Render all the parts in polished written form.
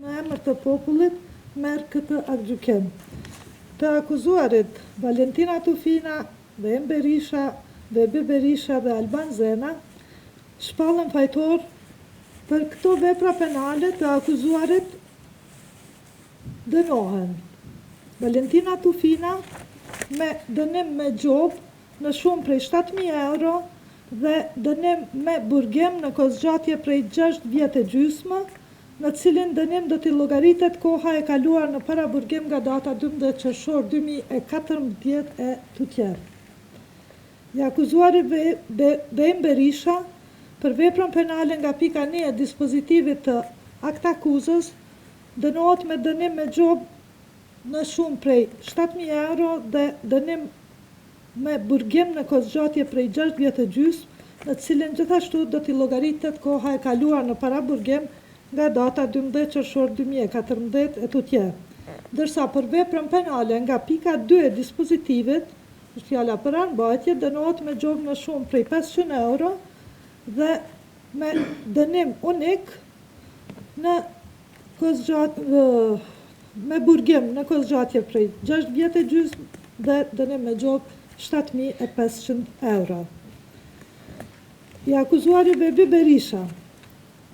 Në emër të popullit, merr këtë aktgjykim. Të akuzuarit Valentina Tufina, Vehim Berisha, Vebi Berisha dhe Alban Zena shpallën fajtor për këto vepra penale. Të akuzuarit dënohen Valentina Tufina me dënim me gjobë në shumë prej 7.000 euro dhe dënim me burgim në kozgjatje prej 6 vjetë e gjysmë, në cilin dënim do t'i llogaritet koha e kaluar në paraburgim nga data 12 qershor 2014 e të tjerë. I akuzuari Vehim Berisha për veprën penale nga pika 1 e dispozitivit të aktakuzës dënohet me dënim me gjobë në shumë prej 7.000 euro dhe dënim me burgim në kozgjatje prej 6 vjetë e gjysmë, në cilin gjithashtu do t'i llogaritet koha e kaluar në paraburgim nga data 12 qershor 2014 e të tjerë. Ndërsa për veprën penale nga pika 2 e dispozitivit, është fjala për armbajtje, dënohet me gjobë në shumë prej 500 euro dhe me dënim unik në me burgim në kozgjatje prej 6 vjetë e gjysmë dhe dënim me gjobë 7.500 euro. I akuzuari Vebi Berisha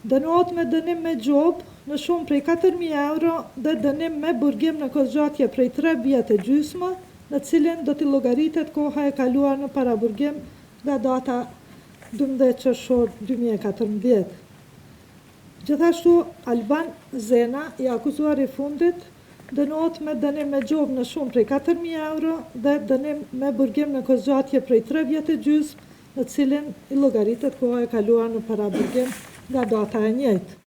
dënohet me dënim me gjobë në shumë prej 4.000 euro dhe dënim me burgim në kozgjatje prej 3 vjetë e gjysmë, në cilin do t'i llogaritet koha e kaluar në paraburgim nga data 12 qershor 2014. Gjithashtu, Alban Zena, i akuzuar i fundit, dënohet me dënim me gjobë në shumë prej 4.000 euro dhe dënim me burgim në kozgjatje prej 3 vjetë e gjysmë, në cilin i llogaritet koha e kaluar në paraburgim nga data e njëjtë.